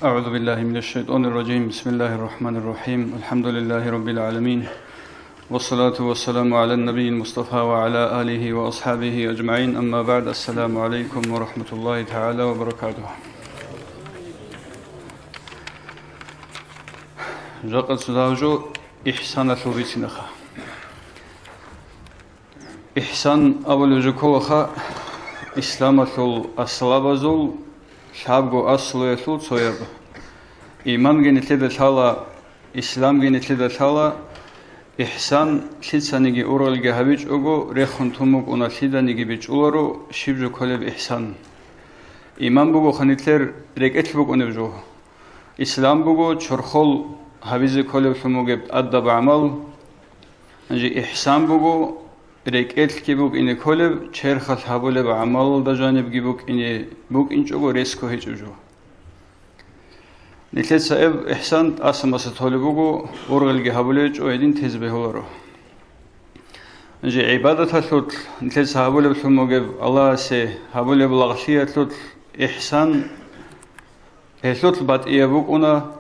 أعوذ بالله من الشيطان الرجيم بسم الله الرحمن الرحيم الحمد لله رب العالمين والصلاة والسلام على النبي المصطفى وعلى آله وأصحابه أجمعين أما بعد السلام عليكم ورحمة الله تعالى وبركاته جاقت سداوجو إحسان ثوريتنخا إحسان أول جكوخا إسلام الصلابزول شابغو أصل يثول صويب إيمان جنتلد ثالا إسلام جنتلد ثالا إحسان شيتسانيجي أورال جهابيج أوغو ريخون توموك أنا شيدانيجي بيج أولارو شيبجو كولب إحسان إيمان بوغو خنيتلر ريكتل بوغ أنبجو إسلام بوغو چرخول هابيزي كولب ثموغب أدب عمل أنجي إحسان بوغو ريكتل كيبوغ إني كولب چرخل هابولب عمل دا جانب جيبوغ إني بوغ إنج أوغو ريسكو هيجوجو نتلت سأب إحسان أسمى ستولبوغو أورغل جهابوليج أو يدين تزبه هولارو نجي عبادة ثلث نتلت سهابولب ثموغب الله سي هابولب لغشية ثلث إحسان ثلث بات إيابوغ أنا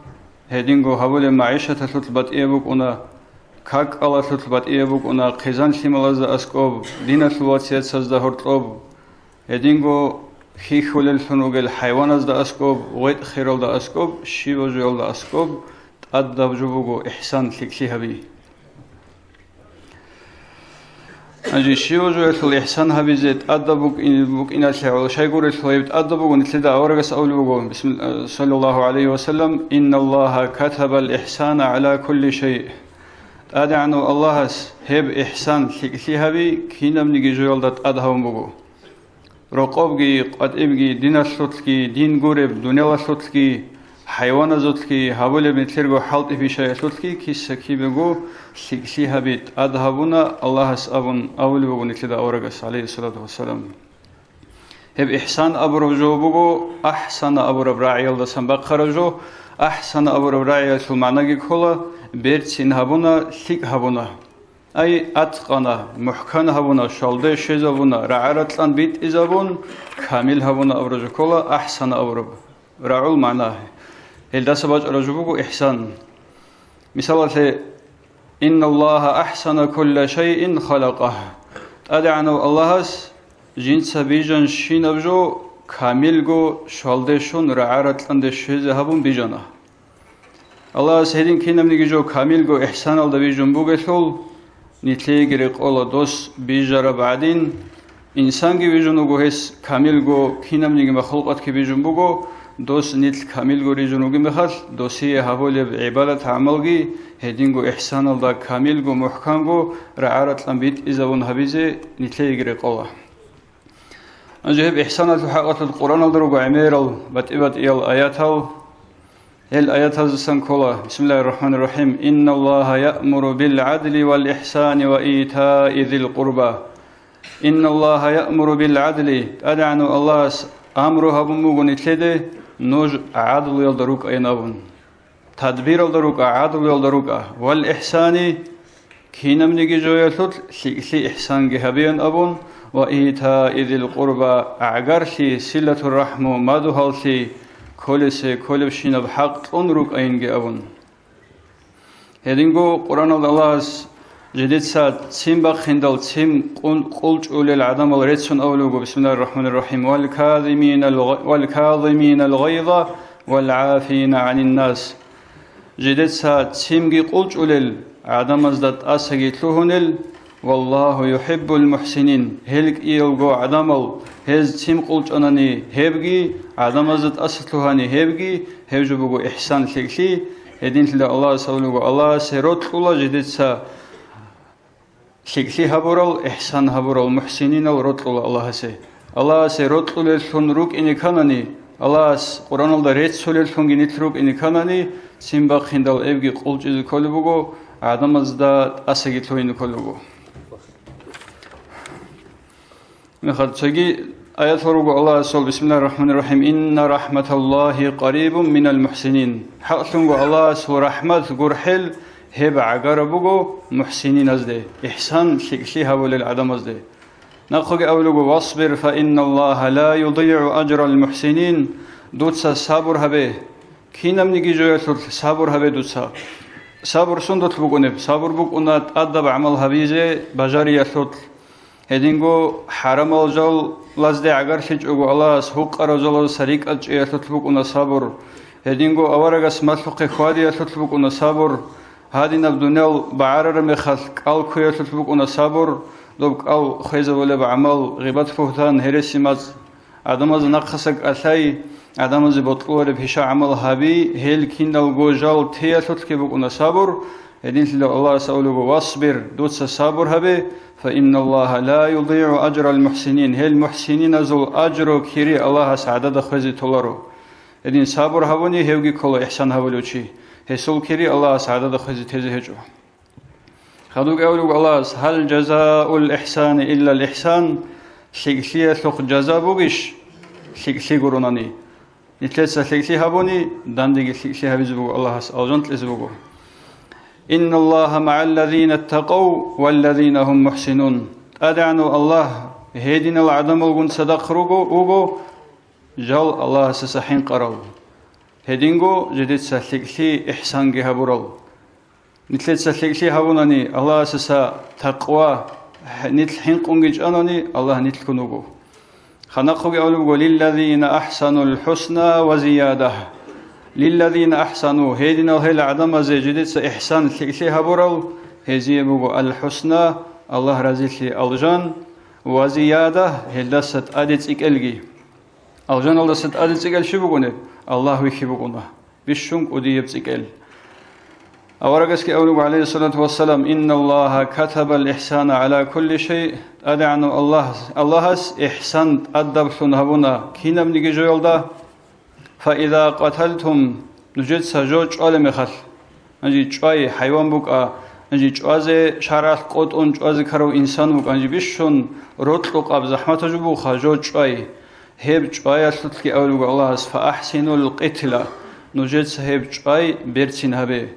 هدينغو هابولب معيشة ثلث بات إيابوغ أنا كاك الله ثلث بات إيابوغ أنا قيزان شمالازا أسكوب دينا ثلواتيات سازدا هورتلوب هدينغو خيخولل ثنوغل حيواناز دا أسكوب غيت خيرال دا أسكوب شيوجوال دا أسكوب تأدب جبوغو إحسان تلكسيها بي أجي شيوجوال الإحسان هبي زيت أدبوك إنا الشعور شايقور الثويب تأدبوغو نتلدا أورغس أولوغو بسم صلى الله عليه وسلم إن الله كتب الإحسان على كل شيء أدعنو الله هب إحسان تلكسيها بي كينام نيجي جوال دا تأدهم بوغو رقابجي قديمجي دين الصوتكي دين غورب دنيا الصوتكي حيوان الصوتكي هابول بنتلرجو حالت في شيء صوتكي كيسكي بيجو سكسي هبيت أذهبنا الله سأبون أول بيجو نتلدا أورجس عليه الصلاة والسلام هب إحسان أبرو جو بيجو أحسن أبرو براعي الله سنبق خرجو أحسن أبرو براعي المعنى كله بيرتين هبونا سك هبونا أي أتقنا محكم هبونا شالده شزابونا رعارتلان بيت إزابون كامل هبونا أبرج كلا أحسن أبرب رعول معناه هل ده سباج رجبوكو إحسان مثال إن الله أحسن كل شيء خلقه أدعنو الله جنس بيجان شين أبجو كامل جو شالده شون رعارتلان ده شزابون بيجانا الله سهدين كينام نيجو كامل جو إحسان الده بيجون بوغثول نتليجري قولا دوس بيجارة بعدين إنسان كي بيجونو هس كامل جو كينام نيجي مخلوقات كي بيجون بوغو دوس نتل كامل جو ريجونو جي مخال دوسية هاولي بعبادة عمل جي هدين جو إحسان الله كامل جو محكم جو رعارة الأنبيت إذا ون هبيزي نتليجري قولا أنجهب إحسان الحقات القرآن الدروج عمير بات إيال آياته الآيات هذا كلها بسم الله الرحمن الرحيم إن الله يأمر بالعدل والإحسان وإيتاء ذي القربى إن الله يأمر بالعدل أدعنو الله أمره بموغن تلده نوج عدل يلدروك أينابون تدبير يلدروك عدل يلدروك والإحسان كينم نيجي جويتوت سي إحسان جهبين أبون وإيتاء ذي القربى أعقرشي سلة الرحمة مادو هالسي كل شيء بحق أنرك أينجي أبون هدينغو قرآن الله جديد سات تيم بخندل تيم قلت أولي العدم الريتسون أولوغو بسم الله الرحمن الرحيم والكاظمين الغيظ والعافين عن الناس جديد سات تيم قلت أولي العدم ازداد أسجي تلوهنل والله يحب المحسنين هلك إيلغو عدمل هز تيم قلت أنني هبجي عدم ازداد أسطلهاني هبجي هبجبوغو إحسان تلكي هدين تلا الله سأولوغو الله سيروت الله جديد سا تلكي هبورال إحسان هبورال محسنين الروت الله سي الله سيروت الله سنروك إني كانني الله قرآن الله ريت سولل سنجي نتروك إني كانني تيم بخندل إبجي قلت إذا كلبوغو عدم ازداد أسجي تلوين كلبوغو مخد تجي آيات فرقوا الله سول بسم الله الرحمن الرحيم إن رحمة الله قريب من المحسنين حقلنقوا الله سو رحمة قرحل هب عقربقوا محسنين أزده إحسان شكلي هول العدم أزده نقول أولوغو واصبر فإن الله لا يضيع أجر المحسنين دوتسا صبر هبه كينم نيجي جويسول صبر هبدوسا صبر سندت بقونب صبر بقونات أدب عمل هبيزة بجاري يسوت هدينغو حرام الجول لازد عقار شيء أقول الله سوق أرجل سريك أج يسوت بقونا صبر هدينغو أورجس مسلق خوادي يسوت بقونا صبر هادين الدنيا بعرر مخلق أل كوي يسوت بقونا صبر لو أل خيزة ولا بعمل غيبت فهتان هرسيمات آدم از نقصك أثاي آدم از بطلور بهشة عمل هبي هل كينال جوجال تياسوت كبقونا صبر هدين سيد الله سألوه واصبر دوتس صبر هبي فإن الله لا يضيع أجر المحسنين هل محسنين زول أجر كيري الله سعادة خزي تولارو هدين صبر هبوني هوجي كل إحسان هبولوشي هسول كيري الله سعادة خزي تزهجو خدوك أولوك الله هل جزاء الإحسان إلا الإحسان سيغسيه سوق جزاء بوغيش سيغسي قروناني نتلسة سيغسي هبوني داندي سيغسي هبزبوغ الله أوجنت لزبوغ إن الله مع الذين اتقوا والذين هم محسنون أدعنوا الله هيدين العدم الغن صدق روغو جال الله سسحين قرال هيدينغو جديد سيغسي إحسان هبورال نتلسة سيغسي هبوناني الله سسا تقوى نتل حين قنجج أنني الله نتل كنوجو خنقوا يقولوا للذين أحسنوا الحسنى وزيادة للذين أحسنوا هيدنا وهي العدم زيجدت إحسان سيها برو هزي بقو الحسنى الله رزيل الجان وزيادة هلست أدت إكلجي الجان الله ست أدت إكل شو بقونه الله ويخي بقونه بيشونك أديب إكل أورجس كأولو عليه الصلاة والسلام إن الله كتب الإحسان على كل شيء أدعنو الله إحسان أدب سنهبنا كينا من جيولدا فإذا قتلتم نجد سجوج على مخل نجي شوي حيوان بقى نجي شوازه شرع قطن شوازه كرو إنسان بقى نجي بيشون روتلق أب زحمة جبو خجوج شوي هب شوي أصلت كأولو الله فأحسنوا القتل نجد سهب شوي بيرتين هبه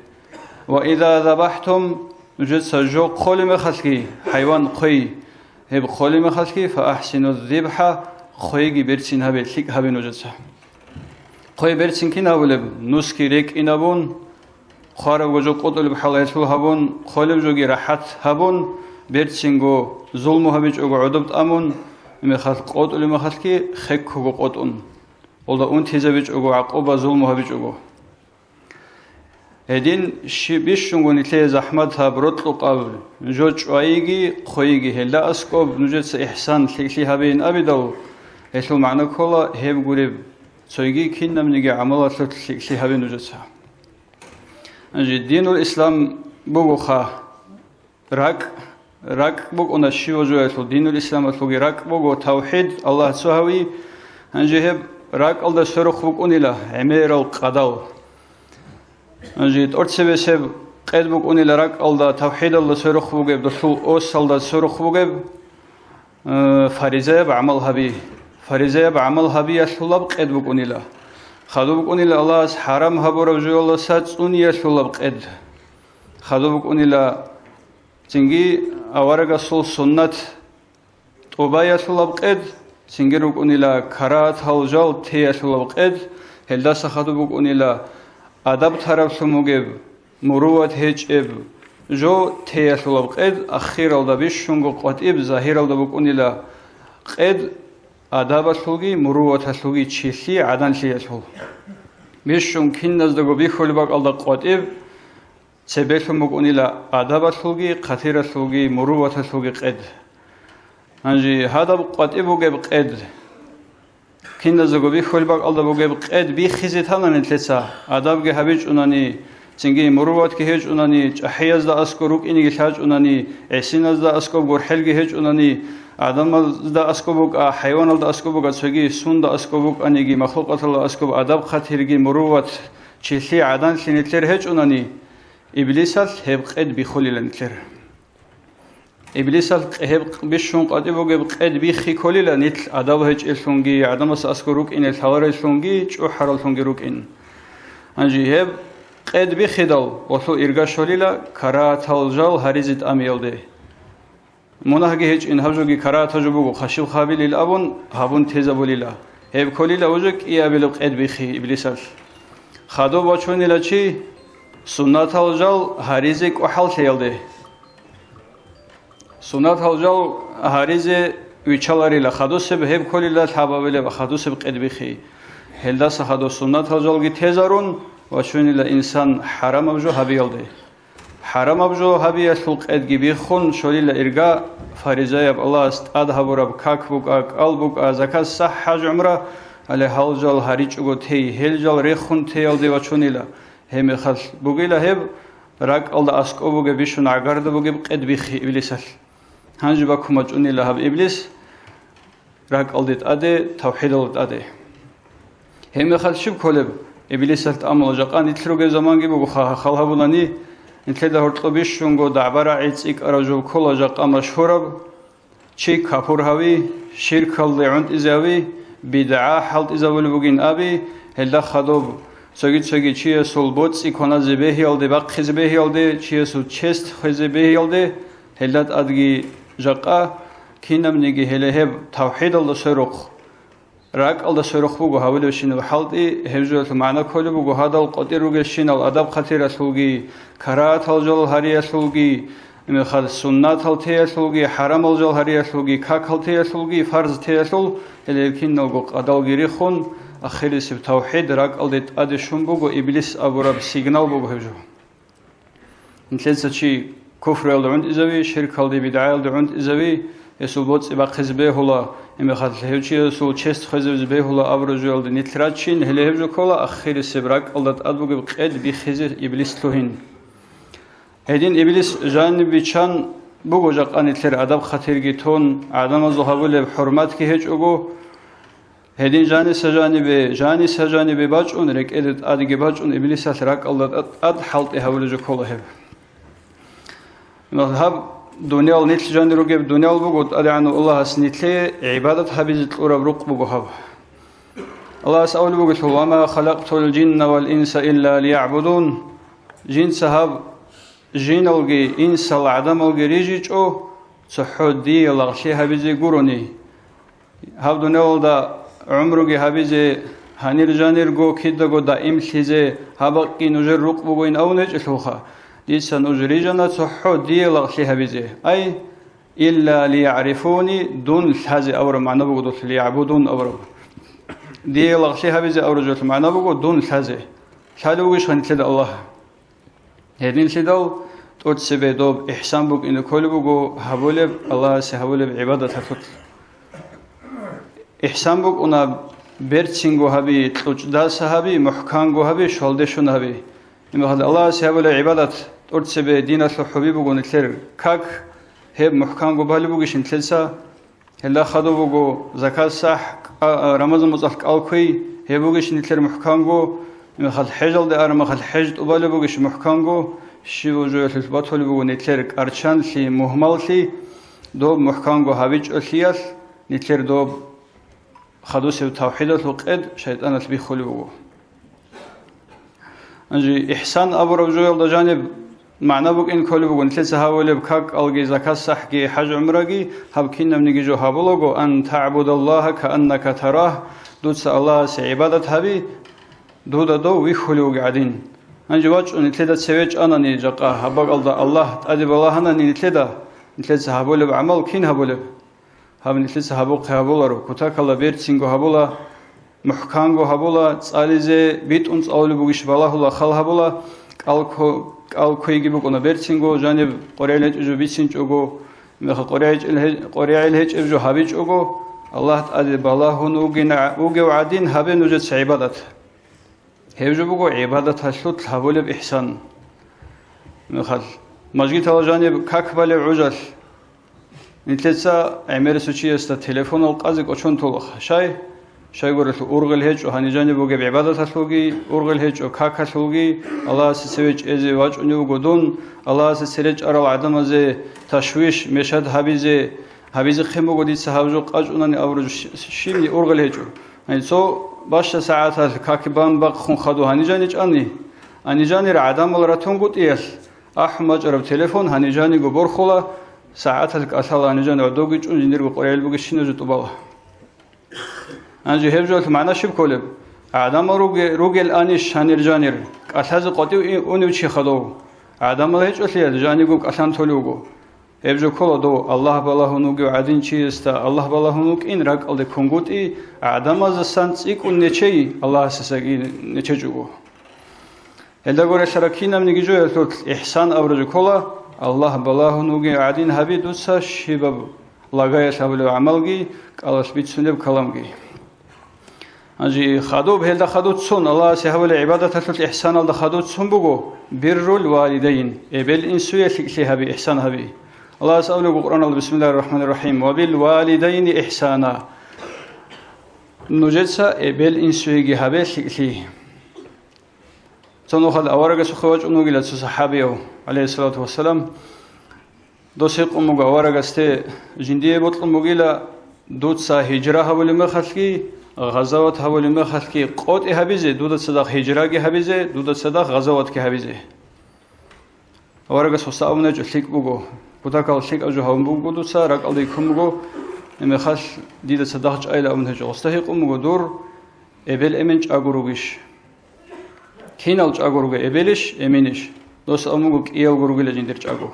وإذا ذبحتم نجد سجوق خولي مخلقي حيوان قوي هب خولي مخلقي فأحسنوا الذبحة خويجي بيرتين هبه ليك هبه نجد سه قوي بيرتين كنا ولب نسكي ريك إنابون خارج وجو قتل بحالته هبون خولي وجوجي راحت هبون بيرتينغو ظلم هبج أو عدبت أمون مخلق قتل مخلقي خك هو قتون والله أنت هزبج أو عقوبة ظلم هبج أو هدين بيشونغو نتلي زحمتها برطلق قبل جوج وايجي خويجي هلا أسكوب نجد إحسان لكلي هبين أبدو هسه معنى كلا هب قريب سويجي كنا منيجي عملات لكلي هبين نجدها أجي دين الإسلام بوجوخا راك بوج أنا شيء وجوه دين الإسلام أتلقي راك بوجو توحيد الله سهوي أجي هب راك الله سرخ بوج أنيلا عمير القدال أجيت أرتسب سب قد بق أني لرك الله توحيد الله سرخ بوجب دخول أوس الله سرخ بوجب فريزة بعمل هبي يسولب قد بق أني لا خدو بق أني لا الله حرام هبور بجو الله سات أني يسولب قد خدو بق أني لا تنجي أورج سول سنة توبا يسولب قد تنجي بق أني لا كرات هالجال تي يسولب قد هلا سخدو بق أني لا أدب طرف سموجب مروت هج إب جو تيسلب قد أخير الدبيش شنقو قطيب ظاهر الدبوك أنيلا قد أدب سلوجي مروت سلوجي تشيسي عدن سيسول بيش شن كين نزدقو بيخول بق الدب قطيب سبب سموك أنيلا أدب سلوجي قثير سلوجي مروت سلوجي قد أنجي هذا قطيب وجب قد كين نزدقو بيخول بق الدب وجب قد بيخزت هلا نتلسا أدب جهبيج أناني تنجي مروات كهج أناني أحياز دا أسكروك إني جهاج أناني عسيناز دا أسكوب غرحل جهج أناني آدم دا أسكوبك حيوان دا أسكوبك أسوجي سون دا أسكوبك أنيجي مخلوقات الله أسكوب أدب خاطرجي مروات تشيلي عدن سنتلر هج أناني إبليسال هب قد بيخولي لنتلر إبليسال هب بيشون قد يبغى قد بيخي كولي لنتل أدب هج إلسونجي عدم أسكروك إن الثوار إلسونجي جو حرال سونجي روك إن أنجي هب قد بخدال وثو إرجاشوليلا كرات هالجال هريزت أميلده مناهجي هج إن هبجوجي كرات هجبوجو خشيل خابيل الأبون هبون تزابوليلا هب كوليلا وجك إيابلو قد بخي إبليسال خادو بچونی لچی سنت الجل هریزی کوحل تیلده سنت الجل هریزی ویچالاری ل خادو سب هب کلی ل تاباوله و خادو سب قدبیخی هلداس خادو سنت الجل گی تزارون وچونی ل انسان حرام ابجو هبیلده حرام ابجو هبی اسلق ادگی بیخون شولی ل ارگا فریزای اب الله است ادهبورب کاک بوک ال بوک زکات صح حج عمره علی هالجال هریچ گو تی هلجال ریخون تی ال دی وچونی ل هم خل بوگیلا هب راک ال اسکو بوگ بیشون عگرد بوگ قدبیخی ابلیس هنج باکو مچونی ل هب ابلیس راک ال دیت اده توحید ال اده هم خل شب کولب ابلیس ات عمل جقان اتلوگ زمانگی بوگ خال هبولانی انتلا هرطبیشون گو دعبر عیسیک ارجو کلا جقا مشهورب چی کافر هوی شرک الدعوت ازاوی بدعه حلت ازاول بگین آبی هلا خدوب سوگی چیه سولبوت ایکونا زبهی الده باق خزبهی الده چیه سو چست خزبهی الده هلات ادگی جقا کینم نگی هله توحید الله سرخ راك الله سرخ بوجو هاولو شنو حلتي هجوة معنا كله بوجو هذا القدر وجشين الأدب خطير سلوجي كرات الجل هري سلوجي مخال سنة هالتي سلوجي حرام الجل هري سلوجي كاك هالتي سلوجي فرض تي سل لكن نوجو أدل جريخون آخر سب توحيد راك الله أدشون بوجو إبليس أبورب سيجنال بوجو هجو نتلسه شيء كفر الدعوت إزاوي شرك الدي بدعاء الدعوت إزاوي يسوبوت إبا خزبه هلا إما خاطر هيوشي يسول چست خزبه هلا أبرزو الد نتراتشين هله هبجو كلا آخر سبراك الله أدبوج بقيد بخزر إبليس توهين هدين إبليس جانب بيشان بوجو جاق أنتلر أدب خطير جتون عدم الظهور بحرمات كهج أجو هدين جاني سجانب باجون رك إدت أدق باجون إبليس أثرك الله أد حلت هولجو كلا هب مذهب دنيا النتل جاني روجب دنيا البوجود أدعنا الله سنتلي عبادة حبيزة الأورب رق بوجوهب الله سأول بوجود وما خلقت الجن والإنس إلا ليعبدون جن سهب جن الجي إنس العدم الجي ريجيج أو صحودي الله شيء حبيزة قروني هب دنيا الدا عمرك حبيزة هنير جانير جو كده جو دائم خيزة هبقي نجر رق بوجين أو نجسوخا ديسان أجريجنا صحو ديلا شيها بيزه أي إلا ليعرفوني دون هذا أور معنى بقول ليعبدون أور ديلا شيها بيزه أور جوت معنى بقول دون هذا هذا وش هنتلد الله هذين سيدال توت سبيدوب إحسان بق إن كل بقول هبولب الله سهبولب عبادة هتوت إحسان بق أنا بيرتشينغو هبي تلوجدا سهبي محكانغو هبي شولدشون هبي إما هذا الله سهبول عبادة أرتسبه دين الحبي بقول نتلر كاك هب محكم قبالي بقولش نتلسا هلا خدو بقول زكاة صح رمضان مصالح ألقي هب بقولش نتلر محكم قو إما خد حجل ده أرما خد حج قبالي بقولش محكم قو شيء وجوه البات هو بقول نتلر أرشان لي مهمل لي دوب محكم قو هبيج أثياس نتلر دوب خدو سو توحيد الوقت شيطان البيخول بقول أنجي إحسان أبو رجوع الجانب معناه بق إن كل بقول نتلسه هؤلاء بكاك ألقي زكاة صحكي حج عمرقي هبكينا من يجوا هبلغو أن تعبد الله كأنك تراه دوت الله سعبادة هبي دودا دو ويخلو قاعدين أنجي واج نتلدا سويج أنا نيجاقا هبق الله أدب الله أنا نتلسه هبولب عمل كين هبولب هب نتلسه هبوق هبولارو كتاك الله بيرتسينغو هبولا محكانغو هبولا تساليزه بيت uns أولو بوغيش بالله الله خال هبولا كالكويجي بوغونا بيرتسينغو جانب قريلج أجو بيسينج أجو مخ قريلج أجو هابيج أجو الله تعالى بالله نوجي وعدين هبين وجد عبادة هيجو بوغو عبادة هشلوت هبول بإحسان مخال مجيت على جانب كاكبال عجل نتلسا عمر سوتشي است تليفون القازق أشون طلق شاي قرر أورغل هيج وهني جانب وجب عبادة هسلوجي أورغل هيج وكاك هسلوجي الله سسويج إزي واج ونيو قدون الله سسرج أرى العدم زي تشويش مشهد هبيز خيمو قديد سهاوجو قاج وناني أورج شيمي أورغل هيج يعني سو باش ساعات كاكبان باق خون خدو هني جاني العدم الراتون قد إيش أحمد أرب تليفون هني جاني قبور خلا ساعات الكأسال هني جاني عدوجي ونجنير بقريل بقشين وجت بالله أنجي هبجول معنا شب كله آدم روگل آنیش شانیر جانیر کاساز قطعی اونیو چی خداو آدم لا هیچ اصلیه جانی گو کاسان تولیوگو ابزو کلا دو الله بالهونوگو عدین چیستا الله بالهونوگ این رگ الده کنگوتی آدم از سنت ایکون نچی الله سسگی نچجوگو الدگور شرکینم نگیجو التوت احسان ابرزو کلا الله بالهونوگو عدین هبی دوسا شیباب لگای شابلو عملگی کالش بیتسونب کلامگی أجي خدوب هل خدوت سون الله سهول عبادة تلت إحسان الله خدوت سون بقو بر الوالدين إبل إنسوية شيء هبي إحسان هبي الله سأله القرآن بسم الله الرحمن الرحيم وبالوالدين إحسانا نجدسا إبل إنسوية هبي شيء سنو خد أورج سخواج أنوجل صحابيه عليه الصلاة والسلام دوسيق أمك أورج است جندية بطل مجيلا دوتسا هجرة هول مخلقي غزوات هول مخلقي قوت هبيزه دودت صدق هجرة كي هبيزه دودت صدق غزوات كي هبيزه أورج سوساونا جلك بوجو بوتاكال شيك أجو هم بوجو دوتسا رك على يكون بوجو مخش ديدت صدق جايل أمن هجو استحق أمك دور إبل إمنش أجروجش كينالش أجروج إبلش إمنش دوس أمك إيال جروج لجندرش أجو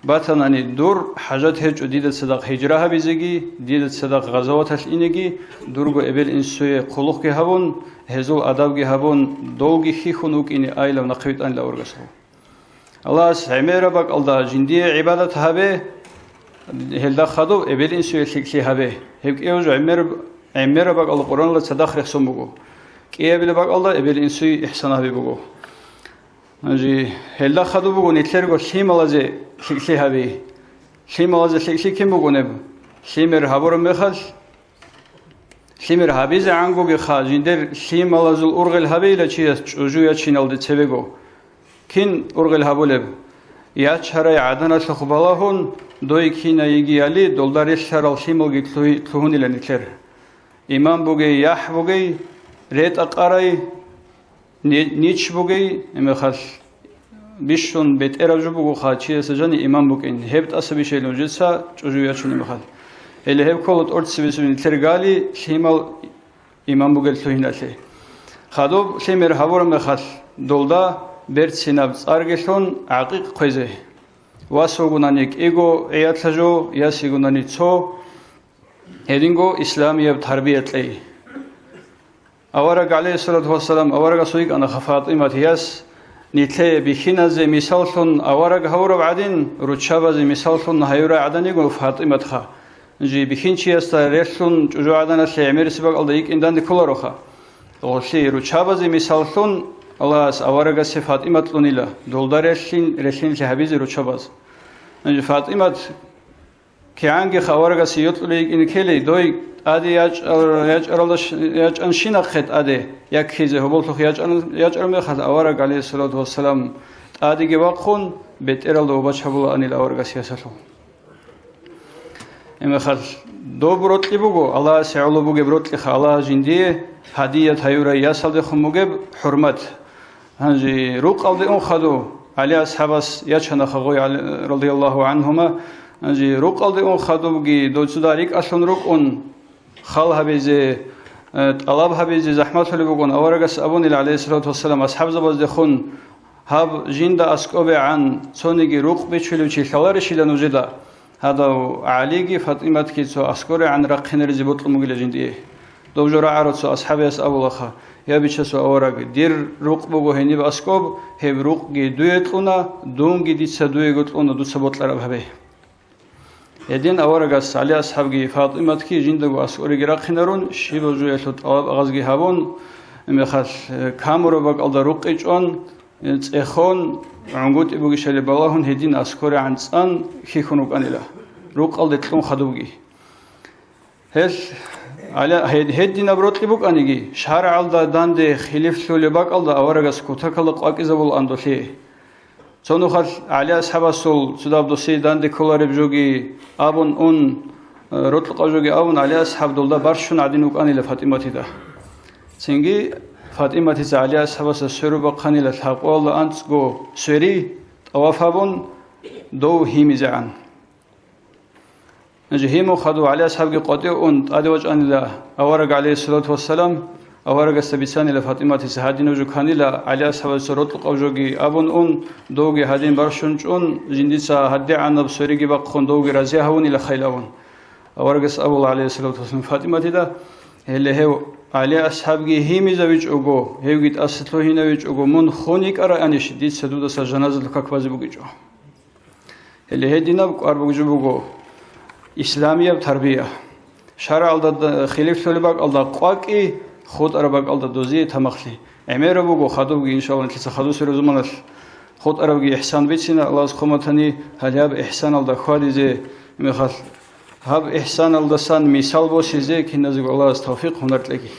باتناني دور حاجات هج ديدت صدق هجرة بيزگي ديدت صدق غزوات الإنجي دورجو إبل إنسوي خلق هبون هزول أدب هبون دولجي خيخونوك إني آيلة نقيت أن لا أرجسه الله سعمير بق الله جندية عبادة هبه هلدا خدو إبل إنسوي شكل هبه هيك إيوج عمير بق الله قرآن الله صدق رخصم بقو كي إبل بق الله إبل إنسوي إحسان هبه بقو أجي هلدا خدو بقو نتلرجو شيم الله زي شكل هبي شيم الله زي شكل كم بقو نب شيمر هبور مخال شيمر هبي زي عنقو بخال جندر شيم الله زل أرغل هبي لا شيء جوجو يشين الله تبغو كين أرغل هبولب يا شرع عدنا سخبالهون دوي كينا يجي علي دولار الشرع شيمل جتلون إلى نتلر إمام بوجي يح بوجي ريت أقاري نيتش بوجي مخال بيشون بيت إرجو بوجو خاتشي سجاني إمام بوجين هبت أسبي شيء لوجسا جوجو يشون مخال اللي هب كولت أرد سبيسون نتلر قالي شيمل إمام بوجي تلون عليه خادوب شيمر هبور مخال دولدا برد سيناب أرجلون عقيق قيزه واسوغنانيك إيجو عياتلجو ياسيغناني تسو هيدينغو إسلامية بتربية لي أورق عليه الصلاة والسلام أورق سويق أنا خفاطمة ياس نيتلي بخينا زي مثالثون أورق هورو بعدين روتشابا زي مثالثون هيورا عدنيغو فاطمة خا جي بخينشي ياستا ريسون جوجو عدنا سي عمير سباق الله يك إندان دي كولروخا وشي روتشابا زي مثالثون الله أورج فاطمة لونيلا دولدار رشين شهبيز روشاباز أنج فاطمة كيانج خورج سيوتلي إن كلي دوي أدي ياج أنشينا خد أدي يكخيزه هو بلتخ ياج مخد أورج عليه الصلاة والسلام أدي جواقون بترال دو بتشبول أن الأورج سياسته إما خد دو بروتلي بوجو الله سعلو بوجو بروتلي خالله جندية هدية هيورا ياسل دخم مجب حرمت هنجي روق أو دين خدو علي أصحابس يشنا خغوي رضي الله عنهما هنجي روق أو دين خدو بجي دوتشداريك أصلا روق أن خال هبيزة طلب هبيزة زحمة لبوجون أورجس أبون عليه الصلاة والسلام أصحاب زبز دخون هب جند أسكوب عن صونيجي روق بيشلوشي خلارشي لنوجدا هذا عليجي فاطمة كيسو أسكور عن رقين رزبوت المجيل جنديه دوجرا عرض أصحاب يس أولخا يا بيشسو أورج دير روق بوجو هني بأسكوب هب روق جي دويتلونا دون جي ديت سدوي قتلونا دو سبوت لرب هبه يدين أورجس على أصحاب جي فاطمة كي جندو أسكور جي رقينرون شيبو جويتلو طلب أغاز جي هابون مخال كامرو بق على روق إجون إخون عنقود إبوجي شلي بالهون هدين أسكور عن صان خيخونوك أنيلا روق على تلون خدوجي هل على هدينا بروتلي بوك أنيجي شهر على داند خليف سولي باك على أورجس كوتاكلق أكيزبول أندوشي صنو خل على أصحاب السول سداب دوسي داند كولار بجوجي أبون أون روتلق أجوجي أبون على أصحاب دولدا برشون عدينوك أنيلا فاطمة دا سنجي فاطمة تيجي على أصحاب السرور بقاني للحق والله أنت جو سري توافقون دو هيمزعان نجهيم خدوا على أصحاب قطيع أنت أدوج أن الله أورج عليه الصلاة والسلام أورجس سبيساني لفاطمة سهادين وجوكانيلا على أصحاب السرط القوجوجي أبون دوجي هادين برشونج جنديسا هدي عن بسوريجي بقون دوجي رزيهون إلى خيلون أورجس أول عليه الصلاة والسلام فاطمة دا اللي هو على أصحابي هيمي زوج أوجو هيوجيت أصله هنا ويج أوجو من خونيك أرى أني شديد سدود سجنازة الكاكواز بوجو اللي هدينا بقرب بوجو إسلامية بتربية شرع الله خليف سلبك الله قاكي خود أربك الله دوزي تمخلي عمير بوجو خدوجي إن شاء الله نتلص خدو سر زمانش خود أربك إحسان بيتنا الله سخمتني هل إحسان الله خالي زي مخال هب إحسان الله سان مثال بوشي زي كي نزق الله التوفيق هنرت لكي